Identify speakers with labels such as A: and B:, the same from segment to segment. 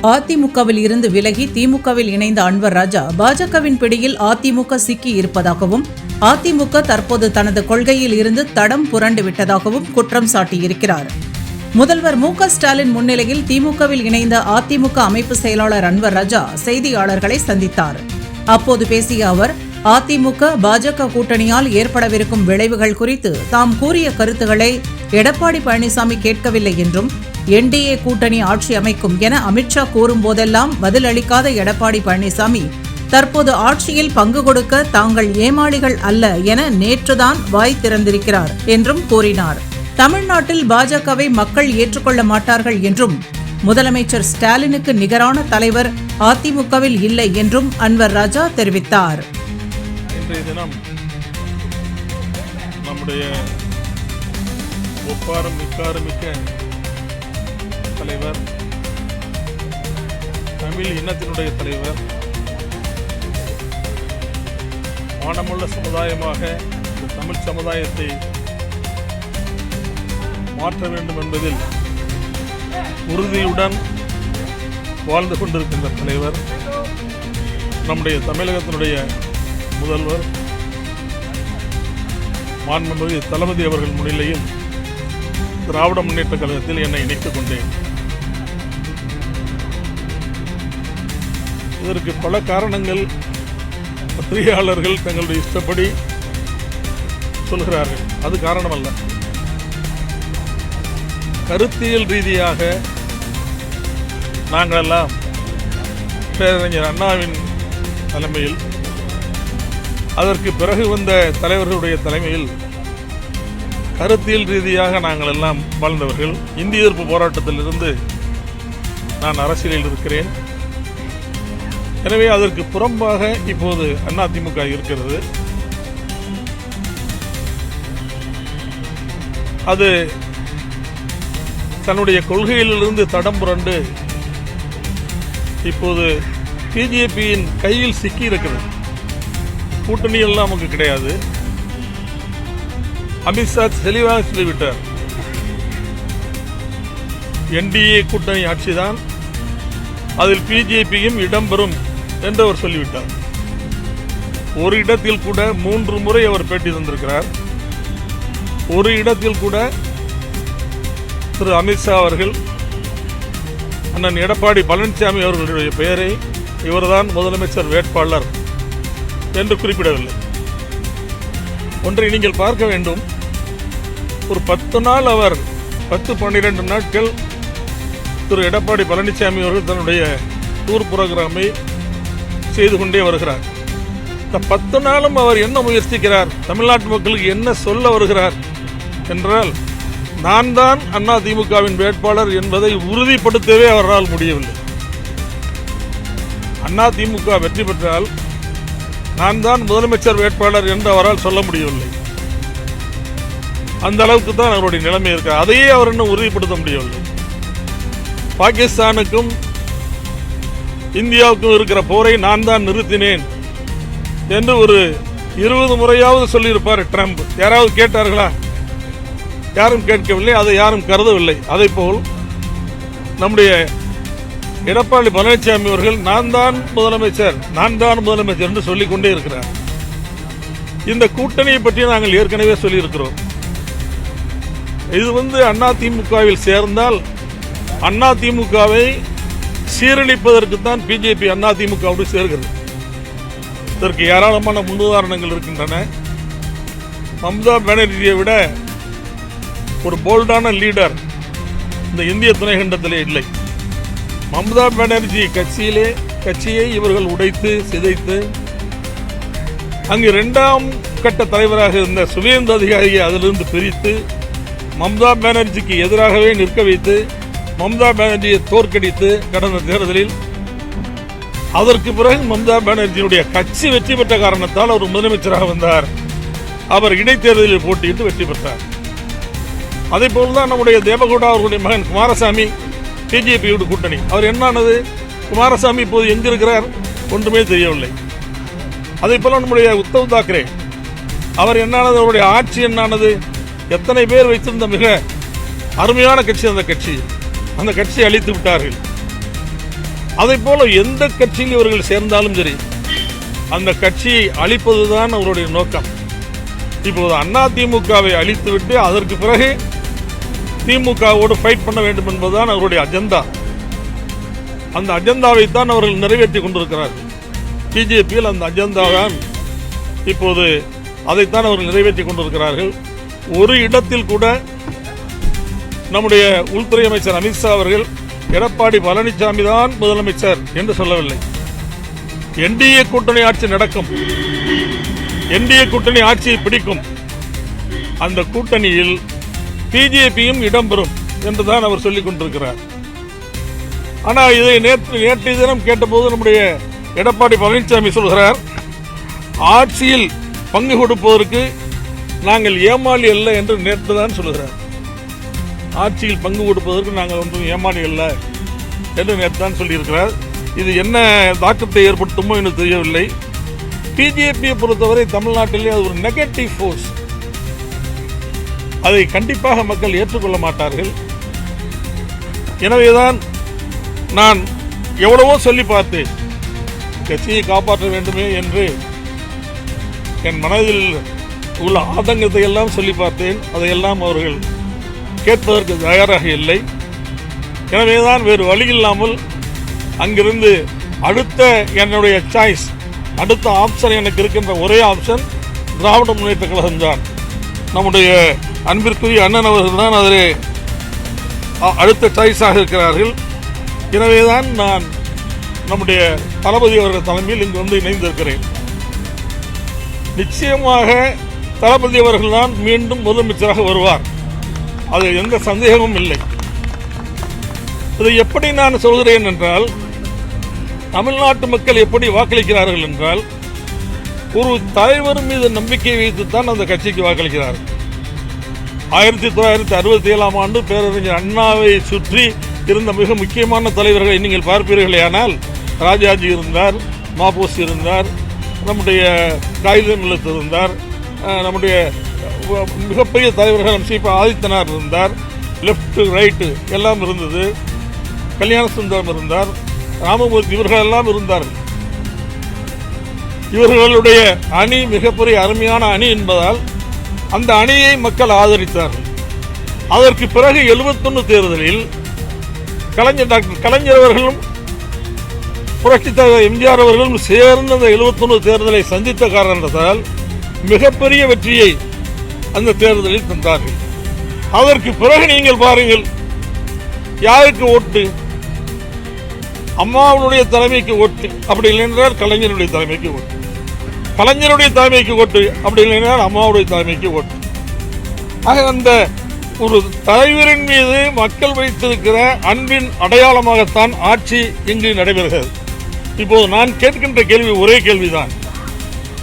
A: அதிமுகவில் இருந்து விலகி திமுகவில் இணைந்த அன்வர் ராஜா பாஜகவின் பிடியில் அதிமுக சிக்கி இருப்பதாகவும் அதிமுக தற்போது தனது கொள்கையில் இருந்து தடம் புரண்டு விட்டதாகவும் குற்றம் சாட்டியிருக்கிறார். முதல்வர் மு.க.ஸ்டாலின் முன்னிலையில் திமுகவில் இணைந்த அதிமுக அமைப்பு செயலாளர் அன்வர் ராஜா செய்தியாளர்களை சந்தித்தார். அப்போது பேசிய அவர், அதிமுக பாஜக கூட்டணியால் ஏற்படவிருக்கும் விளைவுகள் குறித்து தாம் கூறிய கருத்துக்களை எடப்பாடி பழனிசாமி கேட்கவில்லை என்றும், என்டிஏ கூட்டணி ஆட்சி அமைக்கும் என அமித்ஷா கூறும்போதெல்லாம் பதிலளிக்காத எடப்பாடி பழனிசாமி தற்போது ஆட்சியில் பங்கு கொடுக்க தாங்கள் ஏமாளிகள் அல்ல என நேற்றுதான் வாய் திறந்திருக்கிறார் என்றும் கூறினார். தமிழ்நாட்டில் பாஜகவை மக்கள் ஏற்றுக்கொள்ள மாட்டார்கள் என்றும், முதலமைச்சர் ஸ்டாலினுக்கு நிகரான தலைவர் அதிமுகவில் இல்லை என்றும் அன்வர் ராஜா தெரிவித்தார்.
B: இன்றைய தினம் நம்முடைய ஒப்பாரும் மிக்க தலைவர், தமிழ் இனத்தினுடைய தலைவர், மானமுள்ள சமுதாயமாக இந்த தமிழ் சமுதாயத்தை மாற்ற வேண்டும் என்பதில் உறுதியுடன் வாழ்ந்து கொண்டிருக்கின்ற தலைவர், நம்முடைய தமிழகத்தினுடைய முதல்வர் மாண்புமிகு தளபதி அவர்கள் முன்னிலையில் திராவிட முன்னேற்ற கழகத்தில் என்னை இணைத்துக் கொண்டேன். இதற்கு பல காரணங்கள் பத்திரிகையாளர்கள் தங்களுடைய இஷ்டப்படி சொல்கிறார்கள். அது காரணம் அல்ல. கருத்தியல் ரீதியாக நாங்களெல்லாம் பேரறிஞர் அண்ணாவின் தலைமையில், அதற்கு பிறகு வந்த தலைவர்களுடைய தலைமையில் கருத்தியல் ரீதியாக நாங்கள் எல்லாம் வாழ்ந்தவர்கள். இந்திய எதிர்ப்பு போராட்டத்திலிருந்து நான் அரசியலில் இருக்கிறேன். எனவே அதற்கு புறம்பாக இப்போது அதிமுக இருக்கிறது. அது தன்னுடைய கொள்கையிலிருந்து தடம் புரண்டு இப்போது பிஜேபியின் கையில் சிக்கி இருக்கிறது. கூட்டணி எல்லாம் நமக்கு கிடையாது. அமித்ஷா தெளிவாக சொல்லிவிட்டார், என்டிஏ கூட்டணி ஆட்சிதான், அதில் பிஜேபியும் இடம்பெறும் என்று அவர் சொல்லிவிட்டார். ஒரு இடத்தில் கூட 3 முறை அவர் பேட்டி தந்திருக்கிறார். ஒரு இடத்தில் கூட திரு அமித்ஷா அவர்கள் அண்ணன் எடப்பாடி பழனிசாமி அவர்களுடைய பெயரை இவர்தான் முதலமைச்சர் வேட்பாளர் என்று குறிப்பிடவில்லை. ஒன்றை நீங்கள் பார்க்க வேண்டும். ஒரு 10 நாள் அவர் 10-12 நாட்கள் திரு எடப்பாடி பழனிசாமி அவர்கள் தன்னுடைய டூர் புரோகிராமை செய்து கொண்டே வருகிறார். இந்த 10 நாளும் அவர் என்ன முயற்சிக்கிறார், தமிழ்நாட்டு மக்களுக்கு என்ன சொல்ல வருகிறார் என்றால், நான் தான் அதிமுகவின் வேட்பாளர் என்பதை உறுதிப்படுத்தவே அவரால் முடியவில்லை. அதிமுக வெற்றி பெற்றால் நான் தான் முதலமைச்சர் வேட்பாளர் என்று அவரால் சொல்ல முடியவில்லை. அந்த அளவுக்கு தான் அவருடைய நிலைமை இருக்கு. அதையே அவர் இன்னும் உறுதிப்படுத்த முடியவில்லை. பாகிஸ்தானுக்கும் இந்தியாவுக்கும் இருக்கிற போரை நான் தான் நிறுத்தினேன் என்று ஒரு 20 முறையாவது சொல்லியிருப்பார் ட்ரம்ப். யாராவது கேட்டார்களா? யாரும் கேட்கவில்லை. அதை யாரும் கருதவில்லை. அதே போல் நம்முடைய எடப்பாடி பழனிசாமி அவர்கள் நான் தான் முதலமைச்சர் என்று சொல்லிக் கொண்டே இருக்கிறார். இந்த கூட்டணியை பற்றி நாங்கள் ஏற்கனவே சொல்லியிருக்கிறோம். இது அதிமுகவில் சேர்ந்தால் அதிமுகவை சீரழிப்பதற்குத்தான் பிஜேபி அதிமுகவோடு சேர்கிறது. இதற்கு ஏராளமான முன்னுதாரணங்கள் இருக்கின்றன. மம்தா பானர்ஜியை விட ஒரு போல்டான லீடர் இந்த இந்திய துணைக்கண்டத்திலே இல்லை. மம்தா பானர்ஜி கட்சியை இவர்கள் உடைத்து சிதைத்து, அங்கு 2ஆம் கட்ட தலைவராக இருந்த சுவேந்து அதிகாரியை அதிலிருந்து பிரித்து மம்தா பானர்ஜிக்கு எதிராகவே நிற்க வைத்து மம்தா பானர்ஜியை தோற்கடித்து கடந்த தேர்தலில், அதற்கு பிறகு மம்தா பானர்ஜியுடைய கட்சி வெற்றி பெற்ற காரணத்தால் அவர் முதலமைச்சராக வந்தார். அவர் இடைத்தேர்தலில் போட்டியிட்டு வெற்றி பெற்றார். அதே போல்தான் நம்முடைய தேவகவுடா அவர்களுடைய மகன் குமாரசாமி பிஜேபியோடு கூட்டணி. அவர் என்னானது? குமாரசாமி இப்போது எங்கிருக்கிறார்? ஒன்றுமே தெரியவில்லை. அதே போல நம்முடைய உத்தவ் தாக்கரே, அவர் என்னானது? அவருடைய ஆட்சி என்னானது? எத்தனை பேர் வைத்திருந்த மிக அருமையான கட்சி அந்த கட்சியை அழித்து விட்டார்கள். அதை போல எந்த கட்சியில் இவர்கள் சேர்ந்தாலும் சரி, அந்த கட்சியை அழிப்பதுதான் அவருடைய நோக்கம். இப்போது அதிமுகவை அழித்துவிட்டு அதற்கு பிறகு திமுகவோடு ஃபைட் பண்ண வேண்டும் என்பதுதான் அவருடைய அஜெண்டா. அந்த அஜெண்டாவை தான் அவர்கள் நிறைவேற்றி கொண்டிருக்கிறார்கள். பிஜேபியில் அந்த அஜெண்டா தான் இப்போது அதைத்தான் அவர்கள் நிறைவேற்றி கொண்டிருக்கிறார்கள். ஒரு இடத்தில் கூட நம்முடைய உள்துறை அமைச்சர் அமித்ஷா அவர்கள் எடப்பாடி பழனிசாமி தான் முதலமைச்சர் என்று சொல்லவில்லை. என்டிஏ கூட்டணி ஆட்சி நடக்கும், என்டிஏ கூட்டணி ஆட்சியை பிடிக்கும், அந்த கூட்டணியில் பிஜேபியும் இடம்பெறும் என்றுதான் அவர் சொல்லிக் கொண்டிருக்கிறார். ஆனால் இதை நேற்றைய தினம் கேட்டபோது நம்முடைய எடப்பாடி பழனிசாமி சொல்கிறார், ஆட்சியில் பங்கு கொடுப்பதற்கு நாங்கள் ஏமாளி அல்ல என்று நேற்று தான் சொல்கிறார். ஆட்சியில் பங்கு கொடுப்பதற்கு நாங்கள் ஒன்றும் ஏமாளி அல்ல என்று நேற்று தான் சொல்லியிருக்கிறார். இது என்ன தாக்கத்தை ஏற்படுத்துமோ என்று தெரியவில்லை. பிஜேபியை பொறுத்தவரை தமிழ்நாட்டிலே அது ஒரு நெகட்டிவ் ஃபோர்ஸ். அதை கண்டிப்பாக மக்கள் ஏற்றுக்கொள்ள மாட்டார்கள். எனவேதான் நான் எவ்வளவோ சொல்லி பார்த்தேன், கட்சியை காப்பாற்ற வேண்டுமே என்று என் மனதில் உள்ள ஆதங்கத்தை எல்லாம் சொல்லி பார்த்தேன். அதையெல்லாம் அவர்கள் கேட்பதற்கு தயாராக இல்லை. எனவேதான் வேறு வழி இல்லாமல் அங்கிருந்து அடுத்த என்னுடைய சாய்ஸ், அடுத்த ஆப்ஷன் எனக்கு இருக்கின்ற ஒரே ஆப்ஷன் திராவிட முன்னேற்ற கழகம் தான். நம்முடைய அன்பிற்குரிய அண்ணன் அவர்கள் தான் அதில் அடுத்த சாய்ஸாக இருக்கிறார்கள். எனவேதான் நான் நம்முடைய தளபதி அவர்கள் தலைமையில் இங்கு வந்து இணைந்திருக்கிறேன். நிச்சயமாக தளபதி அவர்கள் தான் மீண்டும் முதலமைச்சராக வருவார், அது எந்த சந்தேகமும் இல்லை. இதை எப்படி நான் சொல்கிறேன் என்றால், தமிழ்நாட்டு மக்கள் எப்படி வாக்களிக்கிறார்கள் என்றால், ஒரு தலைவர் மீது நம்பிக்கை வைத்துத்தான் அந்த கட்சிக்கு வாக்களிக்கிறார்கள். 1967ஆம் ஆண்டு பேரறிஞர் அண்ணாவை சுற்றி இருந்த மிக முக்கியமான தலைவர்களை நீங்கள் பார்ப்பீர்களேயானால், ராஜாஜி இருந்தார், மாபோசி இருந்தார், நம்முடைய காகிதம் இல்லத்து இருந்தார், நம்முடைய மிகப்பெரிய தலைவர்கள் சீபா ஆதித்தனார் இருந்தார், லெப்ட் ரைட்டு எல்லாம் இருந்தது, கல்யாண சுந்தரம் இருந்தார், ராமமூர்த்தி, இவர்கள் எல்லாம் இருந்தார்கள். இவர்களுடைய அணி மிகப்பெரிய அருமையான அணி என்பதால் அந்த அணியை மக்கள் ஆதரித்தார்கள். அதற்கு பிறகு 71 தேர்தலில் டாக்டர் கலைஞர் அவர்களும் புரட்சித் தலைவர் எம்ஜிஆர் அவர்களும் சேர்ந்து அந்த 71 தேர்தலை சந்தித்த காரணத்தால் மிகப்பெரிய வெற்றியை அந்த தேர்தலில் தந்தார்கள். அதற்கு பிறகு நீங்கள் பாருங்கள், யாருக்கு ஓட்டு? அம்மாவுடைய தலைமைக்கு ஓட்டு, அப்படி இல்லைன்றால் கலைஞருடைய தலைமைக்கு ஓட்டு, கலைஞருடைய தலைமைக்கு ஓட்டு, அப்படி இல்லைன்றால் அம்மாவுடைய தலைமைக்கு ஓட்டு. ஆக அந்த ஒரு தலைவரின் மீது மக்கள் வைத்திருக்கிற அன்பின் அடையாளமாகத்தான் ஆட்சி இங்கு நடைபெறுகிறது. இப்போது நான் கேட்கின்ற கேள்வி ஒரே கேள்விதான்.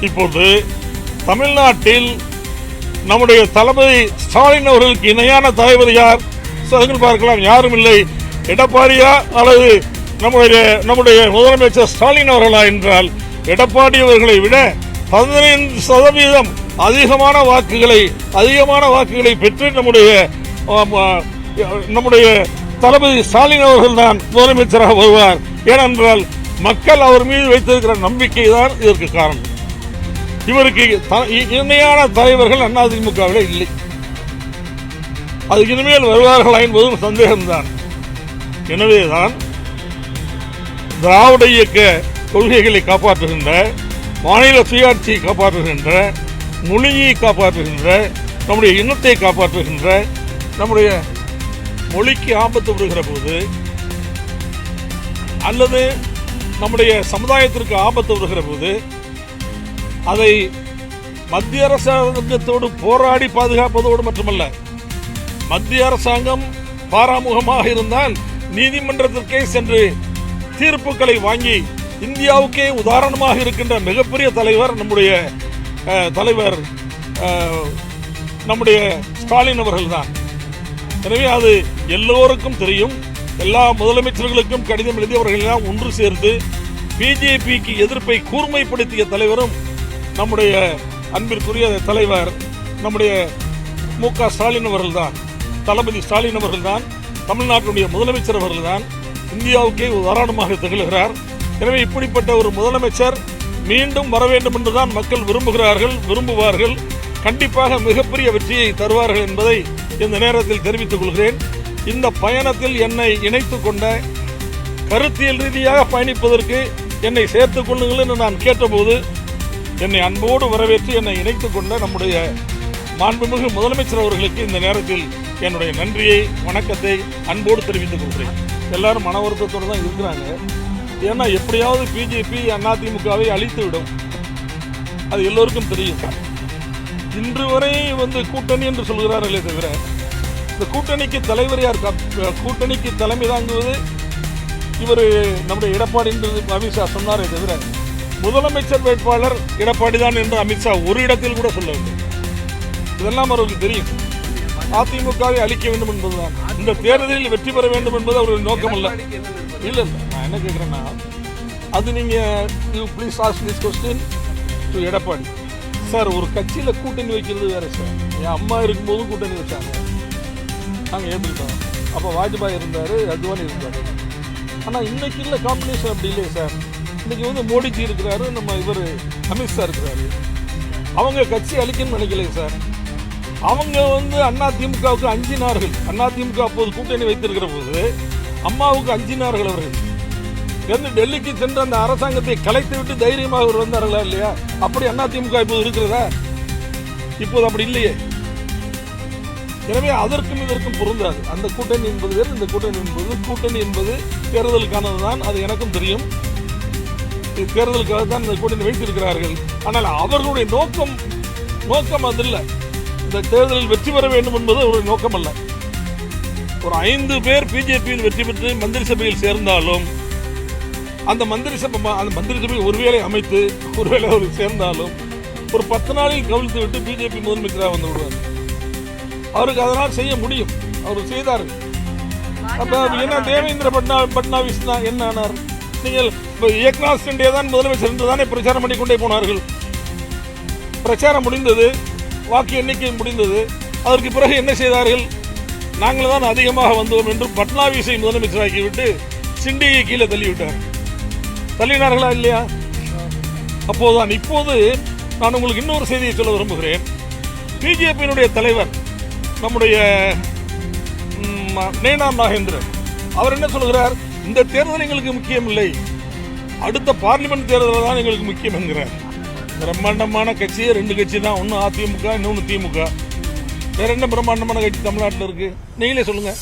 B: இப்போது தமிழ்நாட்டில் நம்முடைய தளபதி ஸ்டாலின் அவர்களுக்கு இணையான தலைவர் யார்? சொல்லுங்கள் பார்க்கலாம். யாரும் இல்லை. எடப்பாடியா அல்லது நம்முடைய முதலமைச்சர் ஸ்டாலின் அவர்களா என்றால், எடப்பாடி அவர்களை விட 15% அதிகமான வாக்குகளை பெற்று நம்முடைய தளபதி ஸ்டாலின் அவர்கள் தான் முதலமைச்சராக வருவார். ஏனென்றால் மக்கள் அவர் மீது வைத்திருக்கிற நம்பிக்கை தான் இதற்கு காரணம். இவருக்கு இணையான தலைவர்கள் அதிமுகவில் இல்லை. அது இனிமேல் வருவார்களா என்பதும் சந்தேகம்தான். எனவேதான் திராவிட இயக்க கொள்கைகளை காப்பாற்றுகின்ற, மாநில சுயாட்சியை காப்பாற்றுகின்ற, மொழியை காப்பாற்றுகின்ற, நம்முடைய இனத்தை காப்பாற்றுகின்ற, நம்முடைய மொழிக்கு ஆபத்து வருகிற போது அல்லது நம்முடைய சமுதாயத்திற்கு ஆபத்து வருகிற போது அதை மத்திய அரசாங்கத்தோடு போராடி பாதுகாப்பதோடு மட்டுமல்ல, மத்திய அரசாங்கம் பாராமுகமாக இருந்தால் நீதிமன்றத்திற்கே சென்று தீர்ப்புகளை வாங்கி இந்தியாவுக்கே உதாரணமாக இருக்கின்ற மிகப்பெரிய தலைவர் நம்முடைய ஸ்டாலின் அவர்கள் தான். எனவே அது எல்லோருக்கும் தெரியும். எல்லா முதலமைச்சர்களுக்கும் கடிதம் எழுதி அவர்கள் எல்லாம் ஒன்று சேர்ந்து பிஜேபிக்கு எதிர்ப்பை கூர்மைப்படுத்திய தலைவரும் நம்முடைய அன்பிற்குரிய தலைவர் நம்முடைய மு.க. ஸ்டாலின் அவர்கள் தான். தளபதி ஸ்டாலின் அவர்கள் தான். தமிழ்நாட்டினுடைய முதலமைச்சர் அவர்கள் தான். இந்தியாவுக்கே உதாரணமாக திகழ்கிறார். எனவே இப்படிப்பட்ட ஒரு முதலமைச்சர் மீண்டும் வர வேண்டும் என்றுதான் மக்கள் விரும்புவார்கள். கண்டிப்பாக மிகப்பெரிய வெற்றியை தருவார்கள் என்பதை இந்த நேரத்தில் தெரிவித்துக் கொள்கிறேன். இந்த பயணத்தில் என்னை இணைத்துக் கொண்ட, கருத்தியல் ரீதியாக பயணிப்பதற்கு என்னை சேர்த்துக் கொள்ளுங்கள் என்று நான் கேட்டபோது என்னை அன்போடு வரவேற்று என்னை இணைத்துக் கொண்ட நம்முடைய மாண்புமிகு முதலமைச்சர் அவர்களுக்கு இந்த நேரத்தில் என்னுடைய நன்றியை, வணக்கத்தை அன்போடு தெரிவித்துக் கொள்கிறேன். எல்லாரும் மன வருத்தத்தோடு தான் இருக்கிறாங்க. ஏன்னா எப்படியாவது பிஜேபி அதிமுகவை அழித்து விடும், அது எல்லோருக்கும் தெரியும். இன்று வரை கூட்டணி என்று சொல்கிறார்களே தவிர, இந்த கூட்டணிக்கு தலைவர் யார்? கூட்டணிக்கு தலைமை தாங்குவது இவர் நம்முடைய எடப்பாடி என்று அமித்ஷா சொன்னாரே தவிர, முதலமைச்சர் வேட்பாளர் எடப்பாடி தான் என்று அமித்ஷா ஒரு இடத்தில் கூட சொல்லவில்லை. இதெல்லாம் அவருக்கு தெரியும். அதிமுகவை அழிக்க வேண்டும் என்பதுதான், இந்த தேர்தலில் வெற்றி பெற வேண்டும் என்பது அவருடைய நோக்கம் அல்ல. இல்ல நான் என்ன கேட்கிறேன்னா, அது நீங்க please ask this question to Edappadi sir. ஒரு கட்சியில கூட்டணி வைக்கிறது வேற சார். என் அம்மா இருக்கும்போதும் கூட்டணி வச்சாங்க, நாங்கள் ஏற்றுக்கிட்டோம். அப்போ வாஜ்பாய் இருந்தார், அத்வானி இருந்தார். ஆனால் இன்னைக்கு இல்லை காம்பினேஷன் அப்படி இல்லையே சார். இன்னைக்கு மோடிஜி இருக்கிறாரு, நம்ம இவர் அமித்ஷா இருக்கிறாரு. அவங்க கட்சி அழிக்கணும்னு நினைக்கலையே சார். அவங்க அதிமுகவுக்கு அஞ்சினார்கள். அதிமுக அப்போது கூட்டணி வைத்திருக்கிற போது அம்மாவுக்கு அஞ்சினார்கள். அவர்கள் டெல்லிக்கு சென்று அந்த அரசாங்கத்தை கலைத்து விட்டு தைரியமாக அவர் வந்தார்களா இல்லையா? அப்படி அதிமுக இப்போது இருக்கிறதா? இப்போது அப்படி இல்லையே. எனவே அதற்கும் இதற்கும் பொருந்தாது. அந்த கூட்டணி என்பது வேறு, இந்த கூட்டணி என்பது தேர்தலுக்கானது தான். அது எனக்கும் தெரியும். தேர்தலுக்காக தான் இந்த கூட்டணி வைத்திருக்கிறார்கள். ஆனால் அவர்களுடைய நோக்கம் அது இல்லை. இந்த தேர்தலில் வெற்றி பெற வேண்டும் என்பது அவருடைய நோக்கம் அல்ல. ஒரு 5 பேர் பிஜேபியில் வெற்றி பெற்று மந்திரி சபையில் சேர்ந்தாலும், அந்த மந்திரி சபை ஒருவேளை அமைத்து ஒருவேளை அவர் சேர்ந்தாலும் ஒரு 10 நாளில் கவிழ்த்து விட்டு பிஜேபி முதலமைச்சராக வந்து விடுவார். அவருக்கு அதனால் செய்ய முடியும். அவர் செய்தார்கள். அப்ப என்ன தேவேந்திர பட்னாவிஸ் என்ன ஆனார்? நீங்கள் ஏக்நாத் ஷிண்டே தான் முதலமைச்சர் என்று தானே பிரச்சாரம் பண்ணிக்கொண்டே போனார்கள். பிரச்சாரம் முடிந்தது, வாக்கு எண்ணிக்கை முடிந்தது. அதற்கு பிறகு என்ன செய்தார்கள்? நாங்கள் தான் அதிகமாக வந்தோம் என்று பட்னாவிஸை முதலமைச்சராக்கிவிட்டு ஷிண்டேயை கீழே தள்ளினார்களா இல்லையா? அப்போதுதான். இப்போது நான் உங்களுக்கு இன்னொரு செய்தியை சொல்ல விரும்புகிறேன். பிஜேபியினுடைய தலைவர் நம்முடைய நேனாம் நாகேந்திரன் அவர் என்ன சொல்கிறார்? இந்த தேர்தல் எங்களுக்கு முக்கியம் இல்லை, அடுத்த பார்லிமெண்ட் தேர்தல் தான் எங்களுக்கு முக்கியம் என்கிறார். பிரம்மாண்டமான கட்சியே 2 கட்சி தான், ஒன்று அதிமுக, இன்னொன்று திமுக. வேற என்ன பிரம்மாண்டமான கட்சி தமிழ்நாட்டில் இருக்கு? நீங்களே சொல்லுங்க.